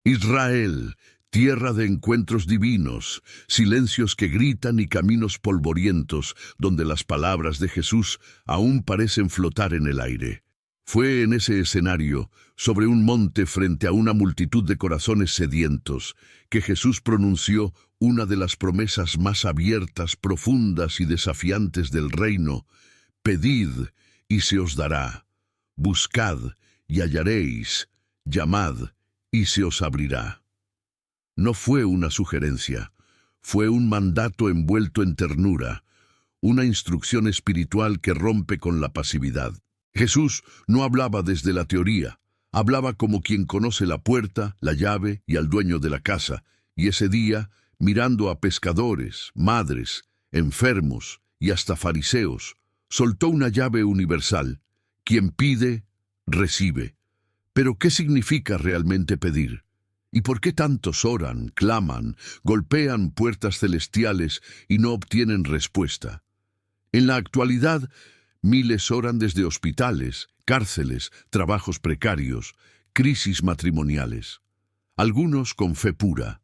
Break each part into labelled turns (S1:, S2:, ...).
S1: Israel, tierra de encuentros divinos, silencios que gritan y caminos polvorientos, donde las palabras de Jesús aún parecen flotar en el aire. Fue en ese escenario, sobre un monte frente a una multitud de corazones sedientos, que Jesús pronunció una de las promesas más abiertas, profundas y desafiantes del reino: pedid y se os dará, buscad y hallaréis, llamad y se os abrirá. No fue una sugerencia, fue un mandato envuelto en ternura, una instrucción espiritual que rompe con la pasividad. Jesús no hablaba desde la teoría, hablaba como quien conoce la puerta, la llave y al dueño de la casa, y ese día, mirando a pescadores, madres, enfermos y hasta fariseos, soltó una llave universal: quien pide, recibe. Pero ¿qué significa realmente pedir? ¿Y por qué tantos oran, claman, golpean puertas celestiales y no obtienen respuesta? En la actualidad, miles oran desde hospitales, cárceles, trabajos precarios, crisis matrimoniales. Algunos con fe pura,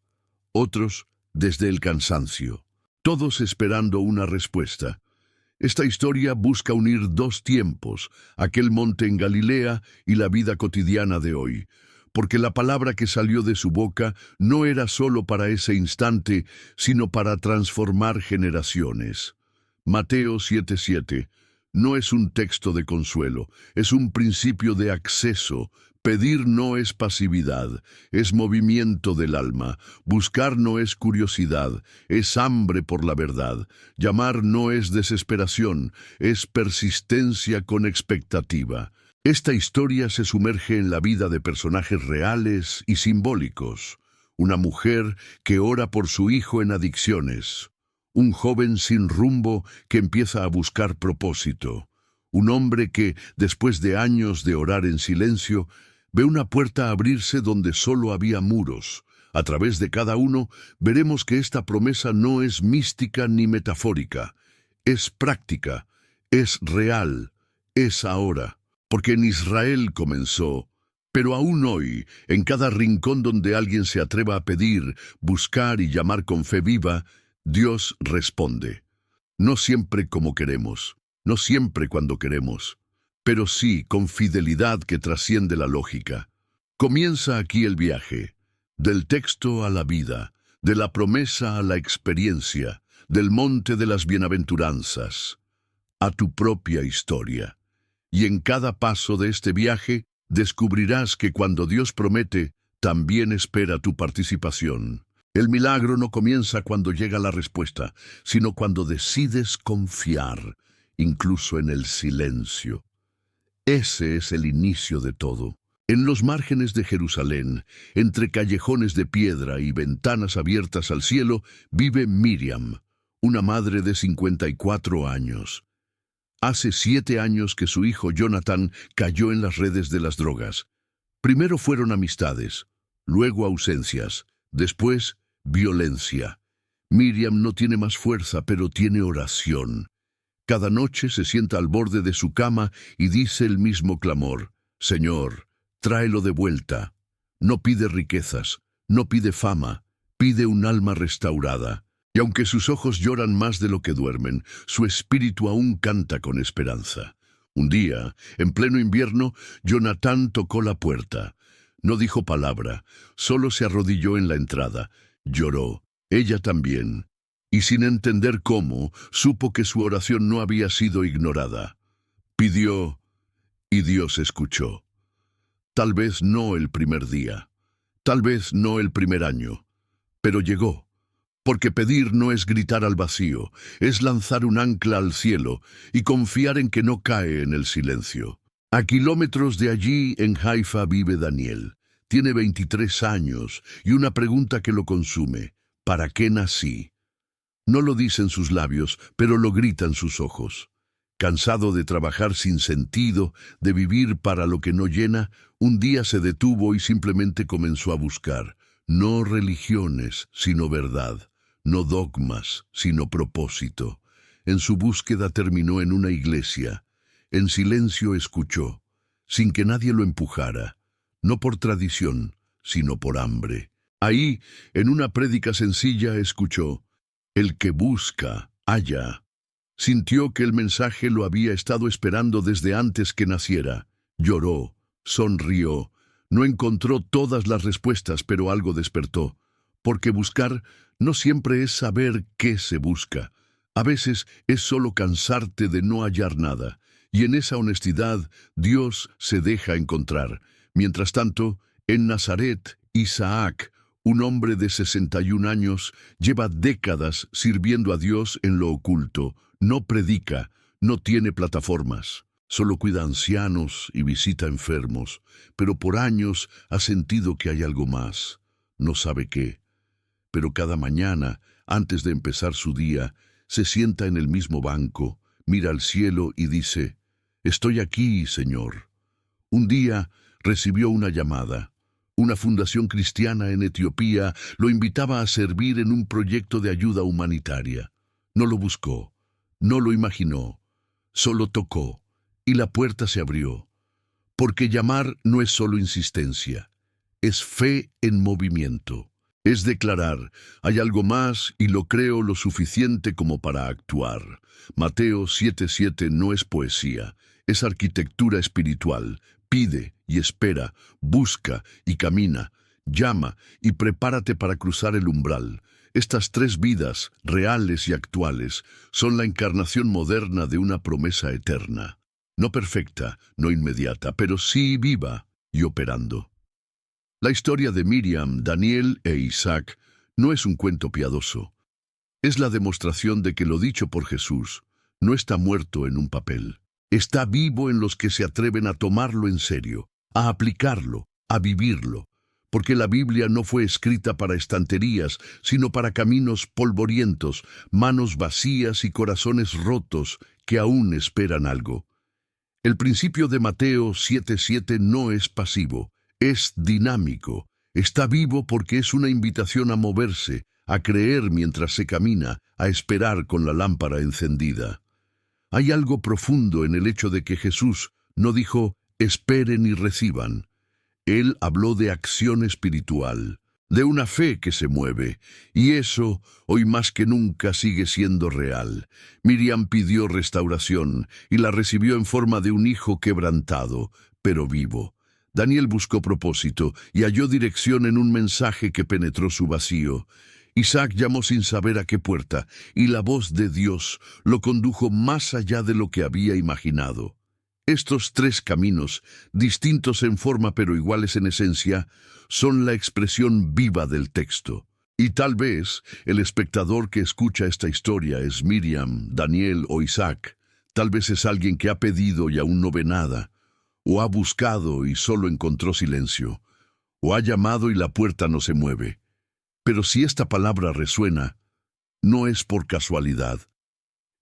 S1: otros desde el cansancio, todos esperando una respuesta. Esta historia busca unir dos tiempos, aquel monte en Galilea y la vida cotidiana de hoy, porque la palabra que salió de su boca no era solo para ese instante, sino para transformar generaciones. Mateo 7:7 no es un texto de consuelo, es un principio de acceso. Pedir no es pasividad, es movimiento del alma. Buscar no es curiosidad, es hambre por la verdad. Llamar no es desesperación, es persistencia con expectativa. Esta historia se sumerge en la vida de personajes reales y simbólicos. Una mujer que ora por su hijo en adicciones. Un joven sin rumbo que empieza a buscar propósito. Un hombre que, después de años de orar en silencio, ve una puerta abrirse donde solo había muros. A través de cada uno, veremos que esta promesa no es mística ni metafórica. Es práctica, es real, es ahora. Porque en Israel comenzó, pero aún hoy, en cada rincón donde alguien se atreva a pedir, buscar y llamar con fe viva, Dios responde. No siempre como queremos, no siempre cuando queremos, pero sí con fidelidad que trasciende la lógica. Comienza aquí el viaje, del texto a la vida, de la promesa a la experiencia, del monte de las bienaventuranzas, a tu propia historia. Y en cada paso de este viaje descubrirás que cuando Dios promete, también espera tu participación. El milagro no comienza cuando llega la respuesta, sino cuando decides confiar, incluso en el silencio. Ese es el inicio de todo. En los márgenes de Jerusalén, entre callejones de piedra y ventanas abiertas al cielo, vive Miriam, una madre de 54 años. Hace 7 años que su hijo Jonathan cayó en las redes de las drogas. Primero fueron amistades, luego ausencias, después violencia. Miriam no tiene más fuerza, pero tiene oración. Cada noche se sienta al borde de su cama y dice el mismo clamor: Señor, tráelo de vuelta. No pide riquezas, no pide fama, pide un alma restaurada. Y aunque sus ojos lloran más de lo que duermen, su espíritu aún canta con esperanza. Un día, en pleno invierno, Jonathan tocó la puerta. No dijo palabra, solo se arrodilló en la entrada. Lloró, ella también. Y sin entender cómo, supo que su oración no había sido ignorada. Pidió, y Dios escuchó. Tal vez no el primer día, tal vez no el primer año, pero llegó. Porque pedir no es gritar al vacío, es lanzar un ancla al cielo y confiar en que no cae en el silencio. A kilómetros de allí, en Haifa, vive Daniel. Tiene 23 años y una pregunta que lo consume: ¿para qué nací? No lo dicen sus labios, pero lo gritan sus ojos. Cansado de trabajar sin sentido, de vivir para lo que no llena, un día se detuvo y simplemente comenzó a buscar. No religiones, sino verdad. No dogmas, sino propósito. En su búsqueda terminó en una iglesia. En silencio escuchó, sin que nadie lo empujara, no por tradición, sino por hambre. Ahí, en una prédica sencilla, escuchó: el que busca, halla. Sintió que el mensaje lo había estado esperando desde antes que naciera. Lloró, sonrió. No encontró todas las respuestas, pero algo despertó. Porque buscar no siempre es saber qué se busca. A veces es solo cansarte de no hallar nada. Y en esa honestidad, Dios se deja encontrar. Mientras tanto, en Nazaret, Isaac, un hombre de 61 años, lleva décadas sirviendo a Dios en lo oculto. No predica, no tiene plataformas. Solo cuida ancianos y visita enfermos. Pero por años ha sentido que hay algo más. No sabe qué. Pero cada mañana, antes de empezar su día, se sienta en el mismo banco, mira al cielo y dice: estoy aquí, Señor. Un día recibió una llamada. Una fundación cristiana en Etiopía lo invitaba a servir en un proyecto de ayuda humanitaria. No lo buscó, no lo imaginó, solo tocó, y la puerta se abrió. Porque llamar no es solo insistencia, es fe en movimiento. Es declarar: hay algo más y lo creo lo suficiente como para actuar. Mateo 7:7 no es poesía, es arquitectura espiritual. Pide y espera, busca y camina, llama y prepárate para cruzar el umbral. Estas tres vidas, reales y actuales, son la encarnación moderna de una promesa eterna. No perfecta, no inmediata, pero sí viva y operando. La historia de Miriam, Daniel e Isaac no es un cuento piadoso. Es la demostración de que lo dicho por Jesús no está muerto en un papel. Está vivo en los que se atreven a tomarlo en serio, a aplicarlo, a vivirlo. Porque la Biblia no fue escrita para estanterías, sino para caminos polvorientos, manos vacías y corazones rotos que aún esperan algo. El principio de Mateo 7:7 no es pasivo. Es dinámico, está vivo porque es una invitación a moverse, a creer mientras se camina, a esperar con la lámpara encendida. Hay algo profundo en el hecho de que Jesús no dijo: esperen y reciban. Él habló de acción espiritual, de una fe que se mueve, y eso, hoy más que nunca, sigue siendo real. Miriam pidió restauración y la recibió en forma de un hijo quebrantado, pero vivo. Daniel buscó propósito y halló dirección en un mensaje que penetró su vacío. Isaac llamó sin saber a qué puerta, y la voz de Dios lo condujo más allá de lo que había imaginado. Estos tres caminos, distintos en forma pero iguales en esencia, son la expresión viva del texto. Y tal vez el espectador que escucha esta historia es Miriam, Daniel o Isaac. Tal vez es alguien que ha pedido y aún no ve nada, o ha buscado y solo encontró silencio, o ha llamado y la puerta no se mueve. Pero si esta palabra resuena, no es por casualidad.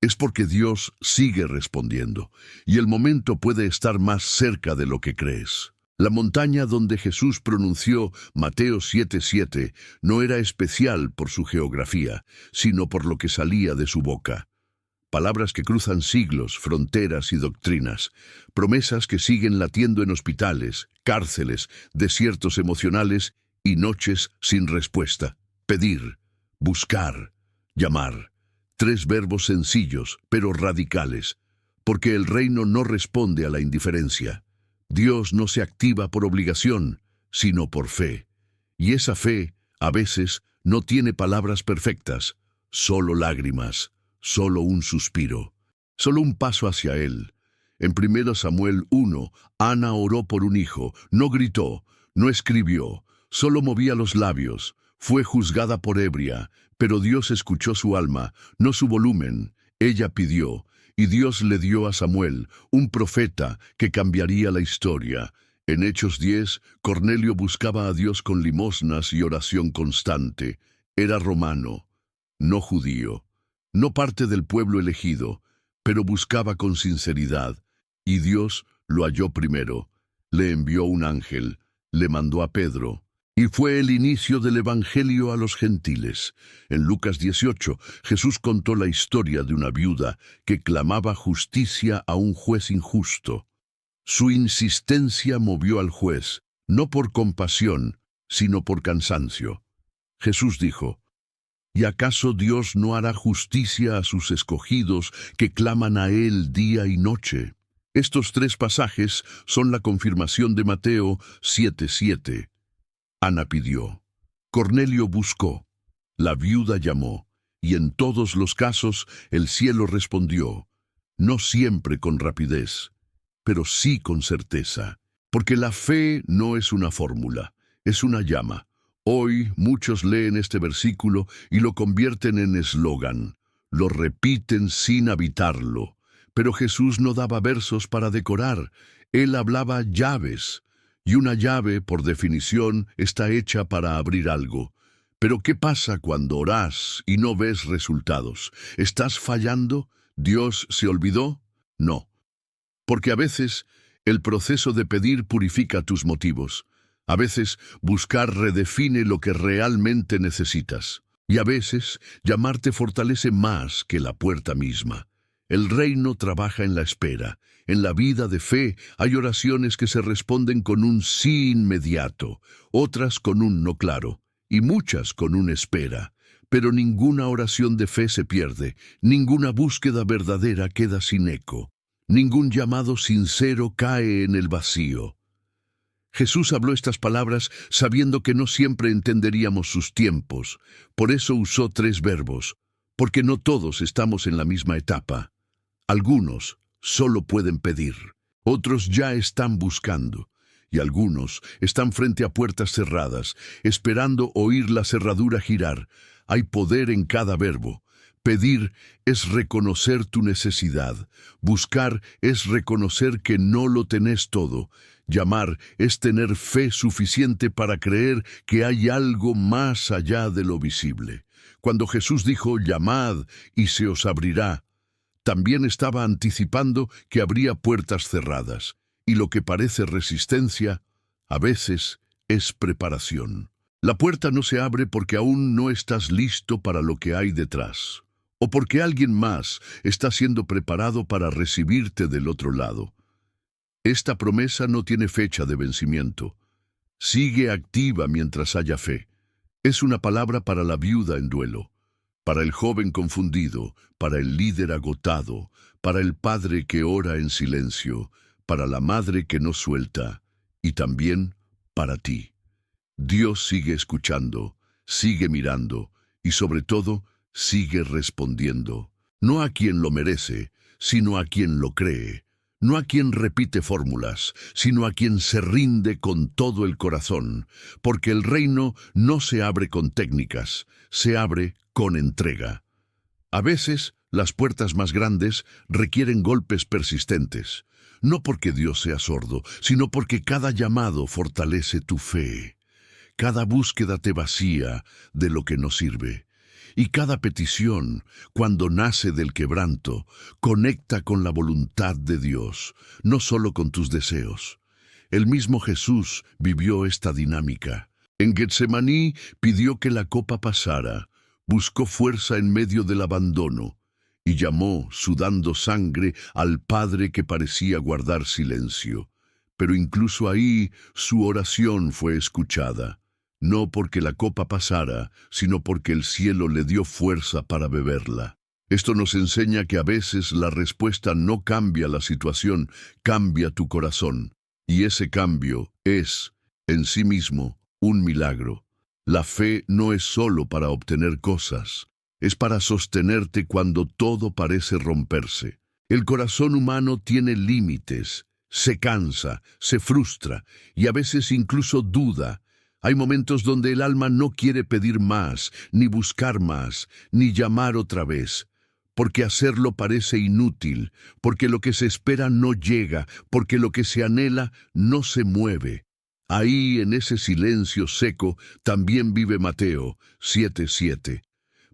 S1: Es porque Dios sigue respondiendo, y el momento puede estar más cerca de lo que crees. La montaña donde Jesús pronunció Mateo 7:7 no era especial por su geografía, sino por lo que salía de su boca. Palabras que cruzan siglos, fronteras y doctrinas. Promesas que siguen latiendo en hospitales, cárceles, desiertos emocionales y noches sin respuesta. Pedir, buscar, llamar. Tres verbos sencillos, pero radicales. Porque el reino no responde a la indiferencia. Dios no se activa por obligación, sino por fe. Y esa fe, a veces, no tiene palabras perfectas, solo lágrimas. Solo un suspiro, solo un paso hacia Él. En 1 Samuel 1, Ana oró por un hijo, no gritó, no escribió, solo movía los labios. Fue juzgada por ebria, pero Dios escuchó su alma, no su volumen. Ella pidió, y Dios le dio a Samuel, un profeta que cambiaría la historia. En Hechos 10, Cornelio buscaba a Dios con limosnas y oración constante. Era romano, no judío. No parte del pueblo elegido, pero buscaba con sinceridad, y Dios lo halló primero. Le envió un ángel, le mandó a Pedro, y fue el inicio del evangelio a los gentiles. En Lucas 18, Jesús contó la historia de una viuda que clamaba justicia a un juez injusto. Su insistencia movió al juez, no por compasión, sino por cansancio. Jesús dijo: ¿Y acaso Dios no hará justicia a sus escogidos que claman a Él día y noche? Estos tres pasajes son la confirmación de Mateo 7:7. Ana pidió, Cornelio buscó, la viuda llamó, y en todos los casos el cielo respondió, no siempre con rapidez, pero sí con certeza, porque la fe no es una fórmula, es una llama. Hoy muchos leen este versículo y lo convierten en eslogan, lo repiten sin habitarlo. Pero Jesús no daba versos para decorar, Él hablaba llaves, y una llave, por definición, está hecha para abrir algo. Pero ¿qué pasa cuando orás y no ves resultados? ¿Estás fallando? ¿Dios se olvidó? No, porque a veces el proceso de pedir purifica tus motivos. A veces buscar redefine lo que realmente necesitas. Y a veces llamar te fortalece más que la puerta misma. El reino trabaja en la espera. En la vida de fe hay oraciones que se responden con un sí inmediato, otras con un no claro, y muchas con un espera. Pero ninguna oración de fe se pierde, ninguna búsqueda verdadera queda sin eco, ningún llamado sincero cae en el vacío. Jesús habló estas palabras sabiendo que no siempre entenderíamos sus tiempos. Por eso usó tres verbos, porque no todos estamos en la misma etapa. Algunos solo pueden pedir, otros ya están buscando, y algunos están frente a puertas cerradas, esperando oír la cerradura girar. Hay poder en cada verbo. Pedir es reconocer tu necesidad. Buscar es reconocer que no lo tenés todo. Llamar es tener fe suficiente para creer que hay algo más allá de lo visible. Cuando Jesús dijo, llamad y se os abrirá, también estaba anticipando que habría puertas cerradas, y lo que parece resistencia, a veces es preparación. La puerta no se abre porque aún no estás listo para lo que hay detrás, o porque alguien más está siendo preparado para recibirte del otro lado. Esta promesa no tiene fecha de vencimiento. Sigue activa mientras haya fe. Es una palabra para la viuda en duelo, para el joven confundido, para el líder agotado, para el padre que ora en silencio, para la madre que no suelta, y también para ti. Dios sigue escuchando, sigue mirando, y sobre todo, sigue respondiendo. No a quien lo merece, sino a quien lo cree. No a quien repite fórmulas, sino a quien se rinde con todo el corazón, porque el reino no se abre con técnicas, se abre con entrega. A veces, las puertas más grandes requieren golpes persistentes, no porque Dios sea sordo, sino porque cada llamado fortalece tu fe. Cada búsqueda te vacía de lo que no sirve. Y cada petición, cuando nace del quebranto, conecta con la voluntad de Dios, no solo con tus deseos. El mismo Jesús vivió esta dinámica. En Getsemaní pidió que la copa pasara, buscó fuerza en medio del abandono, y llamó, sudando sangre, al Padre que parecía guardar silencio. Pero incluso ahí su oración fue escuchada. No porque la copa pasara, sino porque el cielo le dio fuerza para beberla. Esto nos enseña que a veces la respuesta no cambia la situación, cambia tu corazón. Y ese cambio es, en sí mismo, un milagro. La fe no es solo para obtener cosas, es para sostenerte cuando todo parece romperse. El corazón humano tiene límites, se cansa, se frustra y a veces incluso duda. Hay momentos donde el alma no quiere pedir más, ni buscar más, ni llamar otra vez, porque hacerlo parece inútil, porque lo que se espera no llega, porque lo que se anhela no se mueve. Ahí, en ese silencio seco, también vive Mateo 7:7.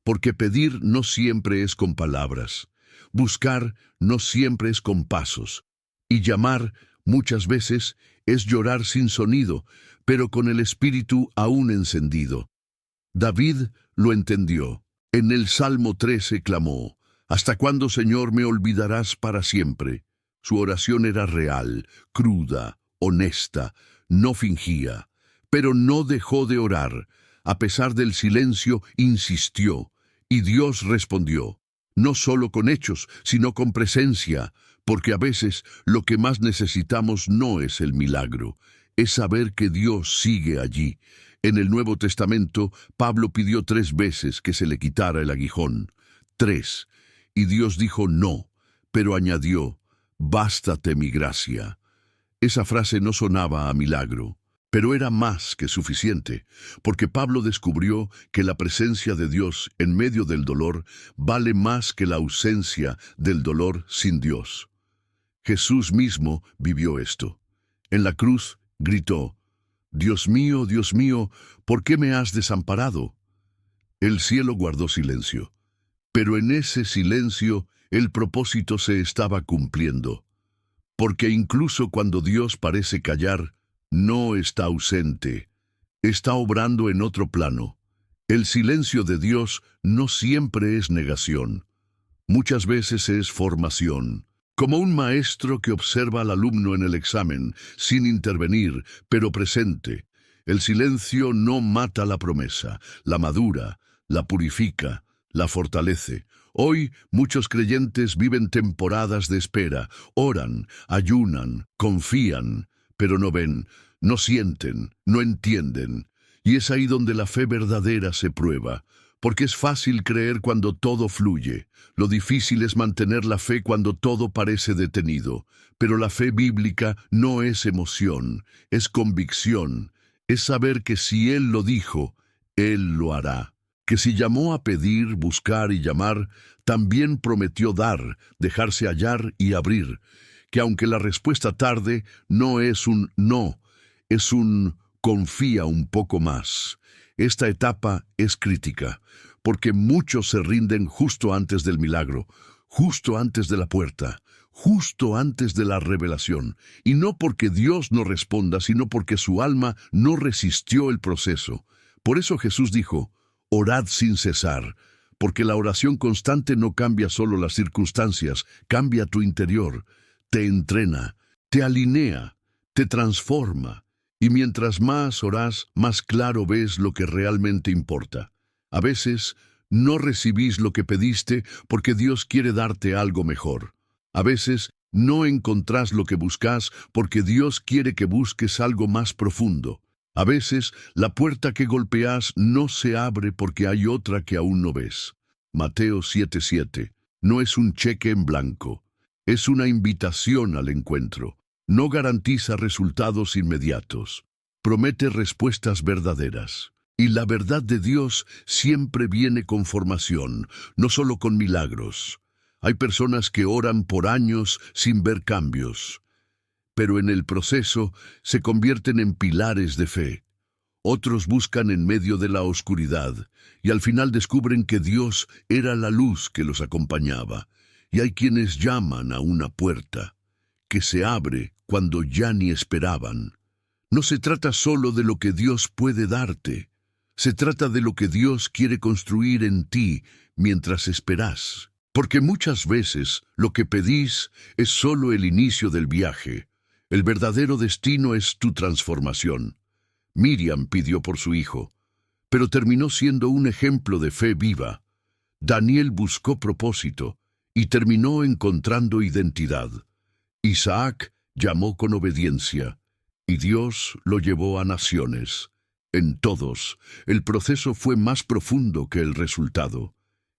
S1: Porque pedir no siempre es con palabras, buscar no siempre es con pasos, y llamar muchas veces es llorar sin sonido, pero con el espíritu aún encendido. David lo entendió. En el Salmo 13 clamó, ¿hasta cuándo, Señor, me olvidarás para siempre? Su oración era real, cruda, honesta, no fingía. Pero no dejó de orar. A pesar del silencio, insistió. Y Dios respondió. No solo con hechos, sino con presencia. Porque a veces lo que más necesitamos no es el milagro, es saber que Dios sigue allí. En el Nuevo Testamento, Pablo pidió 3 veces que se le quitara el aguijón. 3. Y Dios dijo no, pero añadió, bástate mi gracia. Esa frase no sonaba a milagro, pero era más que suficiente, porque Pablo descubrió que la presencia de Dios en medio del dolor vale más que la ausencia del dolor sin Dios. Jesús mismo vivió esto. En la cruz gritó, Dios mío, ¿por qué me has desamparado? El cielo guardó silencio, pero en ese silencio el propósito se estaba cumpliendo. Porque incluso cuando Dios parece callar, no está ausente, está obrando en otro plano. El silencio de Dios no siempre es negación, muchas veces es formación. Como un maestro que observa al alumno en el examen, sin intervenir, pero presente. El silencio no mata la promesa, la madura, la purifica, la fortalece. Hoy muchos creyentes viven temporadas de espera, oran, ayunan, confían, pero no ven, no sienten, no entienden. Y es ahí donde la fe verdadera se prueba. Porque es fácil creer cuando todo fluye. Lo difícil es mantener la fe cuando todo parece detenido. Pero la fe bíblica no es emoción, es convicción. Es saber que si Él lo dijo, Él lo hará. Que si llamó a pedir, buscar y llamar, también prometió dar, dejarse hallar y abrir. Que aunque la respuesta tarde, no es un no, es un confía un poco más. Esta etapa es crítica, porque muchos se rinden justo antes del milagro, justo antes de la puerta, justo antes de la revelación, y no porque Dios no responda, sino porque su alma no resistió el proceso. Por eso Jesús dijo, orad sin cesar, porque la oración constante no cambia solo las circunstancias, cambia tu interior, te entrena, te alinea, te transforma. Y mientras más orás, más claro ves lo que realmente importa. A veces, no recibís lo que pediste porque Dios quiere darte algo mejor. A veces, no encontrás lo que buscas porque Dios quiere que busques algo más profundo. A veces, la puerta que golpeás no se abre porque hay otra que aún no ves. Mateo 7:7. No es un cheque en blanco. Es una invitación al encuentro. No garantiza resultados inmediatos, promete respuestas verdaderas. Y la verdad de Dios siempre viene con formación, no solo con milagros. Hay personas que oran por años sin ver cambios, pero en el proceso se convierten en pilares de fe. Otros buscan en medio de la oscuridad, y al final descubren que Dios era la luz que los acompañaba. Y hay quienes llaman a una puerta que se abre cuando ya ni esperaban. No se trata solo de lo que Dios puede darte, se trata de lo que Dios quiere construir en ti mientras esperás. Porque muchas veces lo que pedís es solo el inicio del viaje. El verdadero destino es tu transformación. Miriam pidió por su hijo, pero terminó siendo un ejemplo de fe viva. Daniel buscó propósito y terminó encontrando identidad. Isaac llamó con obediencia, y Dios lo llevó a naciones. En todos, el proceso fue más profundo que el resultado.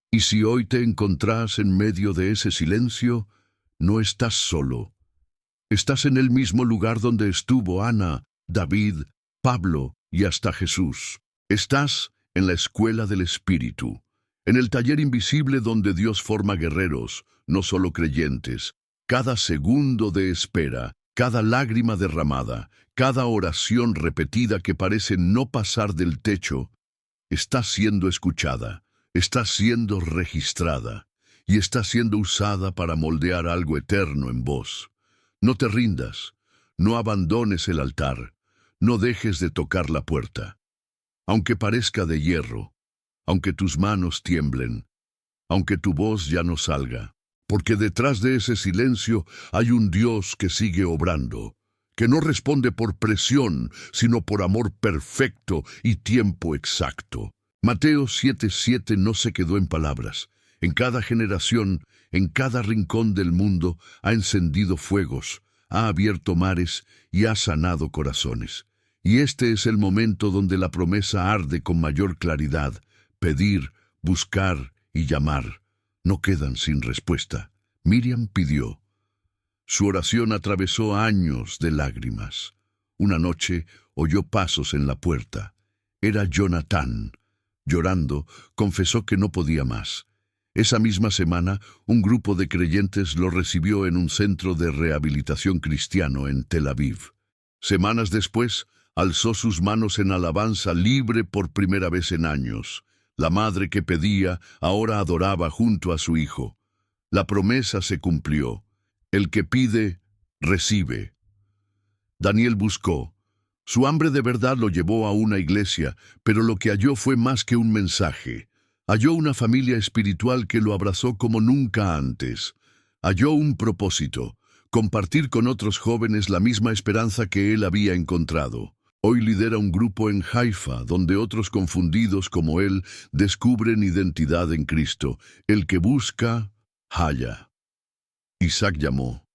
S1: Y si hoy te encontrás en medio de ese silencio, no estás solo. Estás en el mismo lugar donde estuvo Ana, David, Pablo y hasta Jesús. Estás en la escuela del Espíritu, en el taller invisible donde Dios forma guerreros, no solo creyentes. Cada segundo de espera, cada lágrima derramada, cada oración repetida que parece no pasar del techo, está siendo escuchada, está siendo registrada y está siendo usada para moldear algo eterno en vos. No te rindas, no abandones el altar, no dejes de tocar la puerta. Aunque parezca de hierro, aunque tus manos tiemblen, aunque tu voz ya no salga, porque detrás de ese silencio hay un Dios que sigue obrando, que no responde por presión, sino por amor perfecto y tiempo exacto. Mateo 7:7 no se quedó en palabras. En cada generación, en cada rincón del mundo, ha encendido fuegos, ha abierto mares y ha sanado corazones. Y este es el momento donde la promesa arde con mayor claridad. Pedir, buscar y llamar no quedan sin respuesta. Miriam pidió. Su oración atravesó años de lágrimas. Una noche oyó pasos en la puerta. Era Jonatán. Llorando, confesó que no podía más. Esa misma semana, un grupo de creyentes lo recibió en un centro de rehabilitación cristiano en Tel Aviv. Semanas después, alzó sus manos en alabanza libre por primera vez en años. La madre que pedía ahora adoraba junto a su hijo. La promesa se cumplió. El que pide, recibe. Daniel buscó. Su hambre de verdad lo llevó a una iglesia, pero lo que halló fue más que un mensaje. Halló una familia espiritual que lo abrazó como nunca antes. Halló un propósito, compartir con otros jóvenes la misma esperanza que él había encontrado. Hoy lidera un grupo en Haifa, donde otros confundidos como él descubren identidad en Cristo. El que busca, halla. Isaac llamó.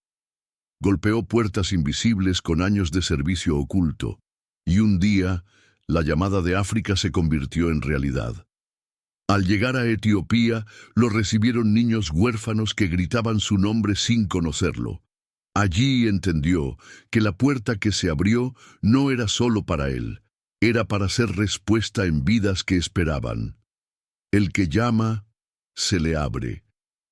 S1: Golpeó puertas invisibles con años de servicio oculto, y un día la llamada de África se convirtió en realidad. Al llegar a Etiopía, lo recibieron niños huérfanos que gritaban su nombre sin conocerlo. Allí entendió que la puerta que se abrió no era solo para él, era para ser respuesta en vidas que esperaban. El que llama, se le abre.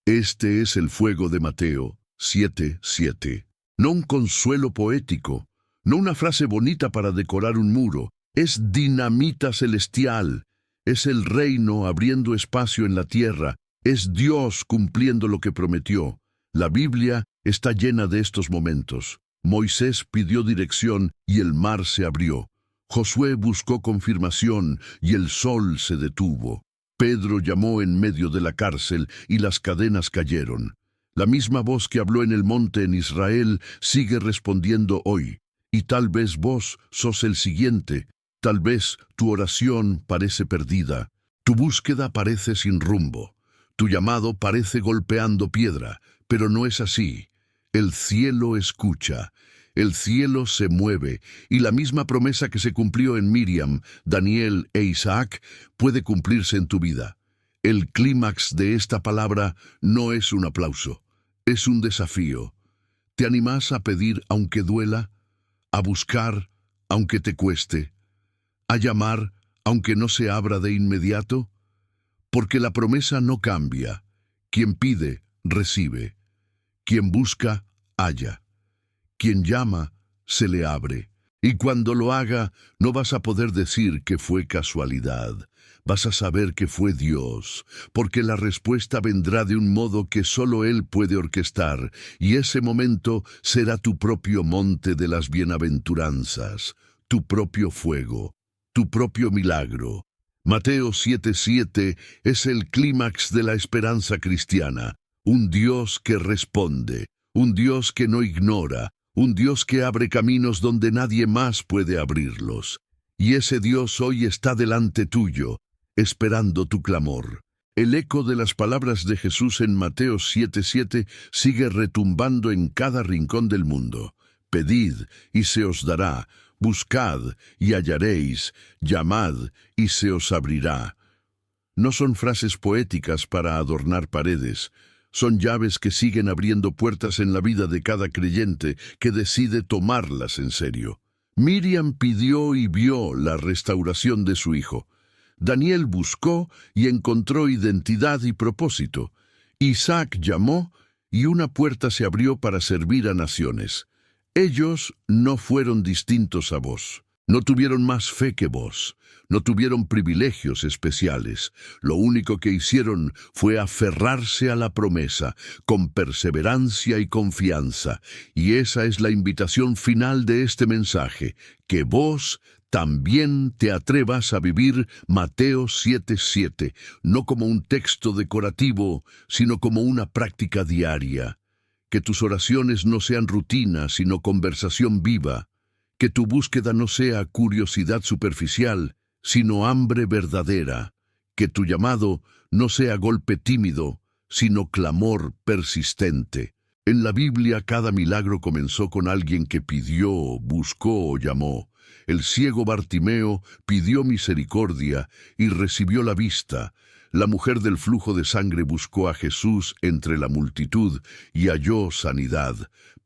S1: Este es el fuego de Mateo 7:7. No un consuelo poético, no una frase bonita para decorar un muro, es dinamita celestial, es el reino abriendo espacio en la tierra, es Dios cumpliendo lo que prometió. La Biblia está llena de estos momentos. Moisés pidió dirección y el mar se abrió. Josué buscó confirmación y el sol se detuvo. Pedro llamó en medio de la cárcel y las cadenas cayeron. La misma voz que habló en el monte en Israel sigue respondiendo hoy. Y tal vez vos sos el siguiente. Tal vez tu oración parece perdida. Tu búsqueda parece sin rumbo. Tu llamado parece golpeando piedra, pero no es así. El cielo escucha. El cielo se mueve, y la misma promesa que se cumplió en Miriam, Daniel e Isaac puede cumplirse en tu vida. El clímax de esta palabra no es un aplauso, es un desafío. ¿Te animás a pedir aunque duela? ¿A buscar aunque te cueste? ¿A llamar aunque no se abra de inmediato? Porque la promesa no cambia. Quien pide, recibe. Quien busca, halla. Quien llama, se le abre. Y cuando lo haga, no vas a poder decir que fue casualidad. Vas a saber que fue Dios, porque la respuesta vendrá de un modo que solo Él puede orquestar, y ese momento será tu propio monte de las bienaventuranzas, tu propio fuego, tu propio milagro. Mateo 7:7 es el clímax de la esperanza cristiana, un Dios que responde, un Dios que no ignora, un Dios que abre caminos donde nadie más puede abrirlos. Y ese Dios hoy está delante tuyo, esperando tu clamor. El eco de las palabras de Jesús en Mateo 7:7 sigue retumbando en cada rincón del mundo. Pedid y se os dará, buscad y hallaréis, llamad y se os abrirá. No son frases poéticas para adornar paredes. Son llaves que siguen abriendo puertas en la vida de cada creyente que decide tomarlas en serio. Miriam pidió y vio la restauración de su hijo. Daniel buscó y encontró identidad y propósito. Isaac llamó y una puerta se abrió para servir a naciones. Ellos no fueron distintos a vos. No tuvieron más fe que vos. No tuvieron privilegios especiales. Lo único que hicieron fue aferrarse a la promesa, con perseverancia y confianza. Y esa es la invitación final de este mensaje, que vos también te atrevas a vivir Mateo 7:7, no como un texto decorativo, sino como una práctica diaria. Que tus oraciones no sean rutina, sino conversación viva. Que tu búsqueda no sea curiosidad superficial, sino hambre verdadera. Que tu llamado no sea golpe tímido, sino clamor persistente. En la Biblia cada milagro comenzó con alguien que pidió, buscó o llamó. El ciego Bartimeo pidió misericordia y recibió la vista. La mujer del flujo de sangre buscó a Jesús entre la multitud y halló sanidad.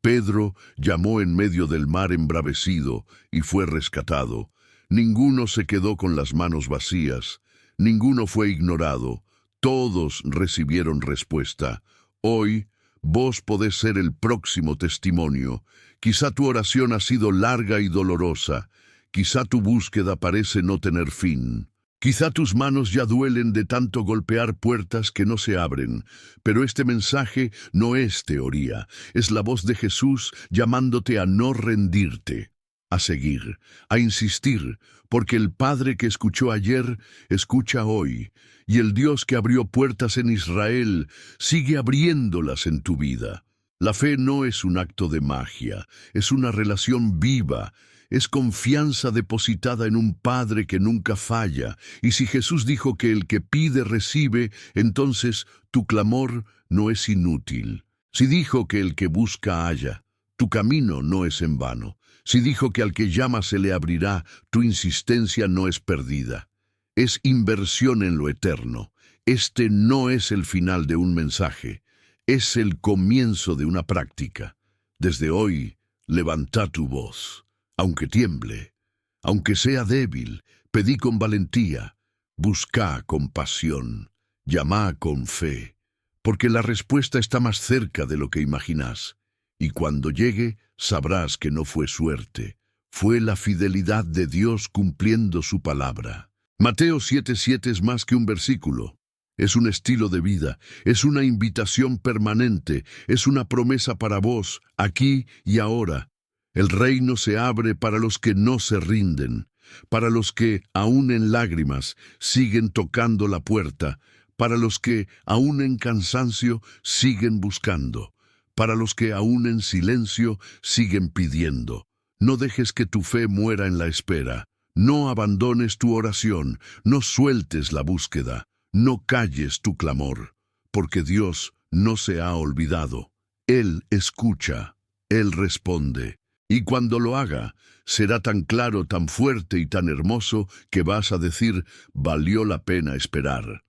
S1: Pedro llamó en medio del mar embravecido y fue rescatado. Ninguno se quedó con las manos vacías, ninguno fue ignorado, todos recibieron respuesta. Hoy, vos podés ser el próximo testimonio. Quizá tu oración ha sido larga y dolorosa. Quizá tu búsqueda parece no tener fin. Quizá tus manos ya duelen de tanto golpear puertas que no se abren. Pero este mensaje no es teoría. Es la voz de Jesús llamándote a no rendirte, a seguir, a insistir, porque el Padre que escuchó ayer, escucha hoy. Y el Dios que abrió puertas en Israel sigue abriéndolas en tu vida. La fe no es un acto de magia, es una relación viva, es confianza depositada en un Padre que nunca falla. Y si Jesús dijo que el que pide recibe, entonces tu clamor no es inútil. Si dijo que el que busca halla, tu camino no es en vano. Si dijo que al que llama se le abrirá, tu insistencia no es perdida. Es inversión en lo eterno. Este no es el final de un mensaje, es el comienzo de una práctica. Desde hoy, levanta tu voz. Aunque tiemble, aunque sea débil, pedí con valentía, busca con pasión, llama con fe, porque la respuesta está más cerca de lo que imaginas. Y cuando llegue, sabrás que no fue suerte, fue la fidelidad de Dios cumpliendo su palabra. Mateo 7:7 es más que un versículo. Es un estilo de vida, es una invitación permanente, es una promesa para vos, aquí y ahora. El reino se abre para los que no se rinden, para los que, aún en lágrimas, siguen tocando la puerta, para los que, aún en cansancio, siguen buscando, para los que, aún en silencio, siguen pidiendo. No dejes que tu fe muera en la espera. No abandones tu oración, no sueltes la búsqueda, no calles tu clamor, porque Dios no se ha olvidado. Él escucha, Él responde, y cuando lo haga, será tan claro, tan fuerte y tan hermoso que vas a decir, valió la pena esperar.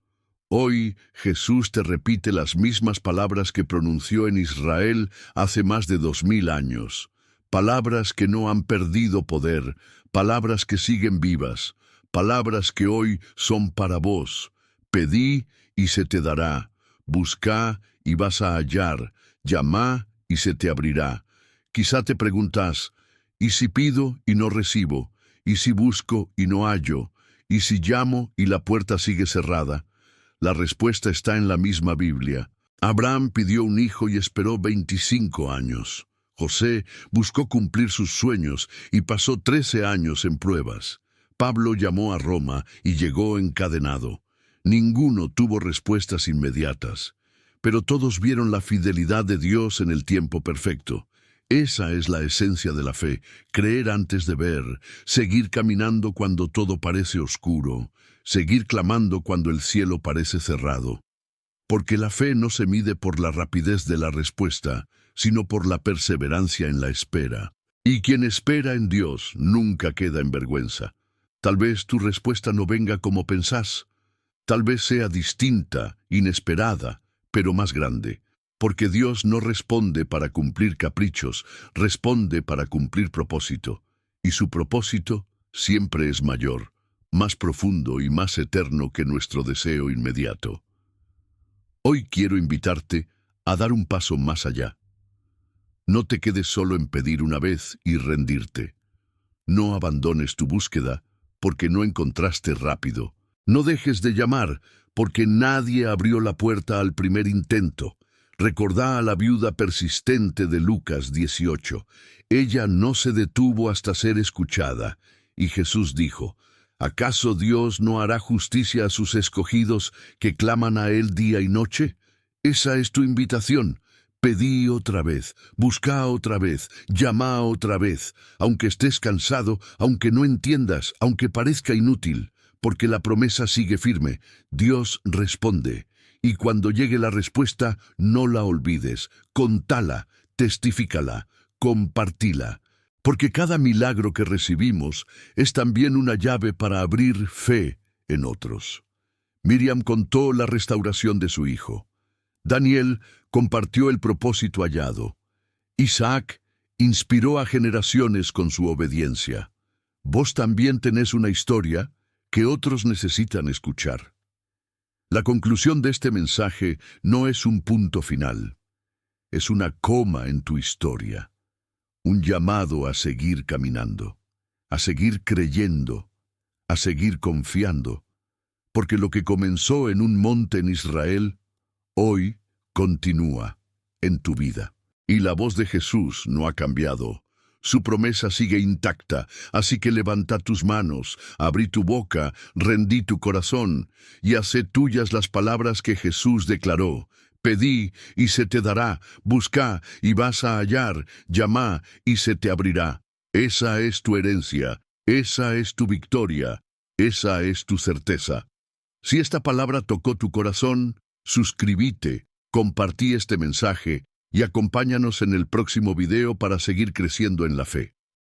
S1: Hoy Jesús te repite las mismas palabras que pronunció en Israel hace más de 2000 años. Palabras que no han perdido poder, palabras que siguen vivas, palabras que hoy son para vos. Pedí y se te dará, buscá y vas a hallar, llamá y se te abrirá. Quizá te preguntas, ¿y si pido y no recibo? ¿Y si busco y no hallo? ¿Y si llamo y la puerta sigue cerrada? La respuesta está en la misma Biblia. Abraham pidió un hijo y esperó 25 años. José buscó cumplir sus sueños y pasó 13 años en pruebas. Pablo llamó a Roma y llegó encadenado. Ninguno tuvo respuestas inmediatas, pero todos vieron la fidelidad de Dios en el tiempo perfecto. Esa es la esencia de la fe, creer antes de ver, seguir caminando cuando todo parece oscuro, seguir clamando cuando el cielo parece cerrado. Porque la fe no se mide por la rapidez de la respuesta, sino por la perseverancia en la espera. Y quien espera en Dios nunca queda en vergüenza. Tal vez tu respuesta no venga como pensás. Tal vez sea distinta, inesperada, pero más grande. Porque Dios no responde para cumplir caprichos, responde para cumplir propósito. Y su propósito siempre es mayor, más profundo y más eterno que nuestro deseo inmediato. Hoy quiero invitarte a dar un paso más allá. No te quedes solo en pedir una vez y rendirte. No abandones tu búsqueda porque no encontraste rápido. No dejes de llamar porque nadie abrió la puerta al primer intento. Recordá a la viuda persistente de Lucas 18. Ella no se detuvo hasta ser escuchada. Y Jesús dijo, ¿acaso Dios no hará justicia a sus escogidos que claman a Él día y noche? Esa es tu invitación. Pedí otra vez, buscá otra vez, llama otra vez, aunque estés cansado, aunque no entiendas, aunque parezca inútil, porque la promesa sigue firme. Dios responde. Y cuando llegue la respuesta, no la olvides, contala, testifícala, compartila. Porque cada milagro que recibimos es también una llave para abrir fe en otros. Miriam contó la restauración de su hijo. Daniel compartió el propósito hallado. Isaac inspiró a generaciones con su obediencia. Vos también tenés una historia que otros necesitan escuchar. La conclusión de este mensaje no es un punto final. Es una coma en tu historia. Un llamado a seguir caminando, a seguir creyendo, a seguir confiando. Porque lo que comenzó en un monte en Israel, hoy continúa en tu vida. Y la voz de Jesús no ha cambiado. Su promesa sigue intacta, así que levanta tus manos, abrí tu boca, rendí tu corazón, y hacé tuyas las palabras que Jesús declaró. Pedí y se te dará, buscá y vas a hallar, llamá y se te abrirá. Esa es tu herencia, esa es tu victoria, esa es tu certeza. Si esta palabra tocó tu corazón, suscríbete, compartí este mensaje y acompáñanos en el próximo video para seguir creciendo en la fe.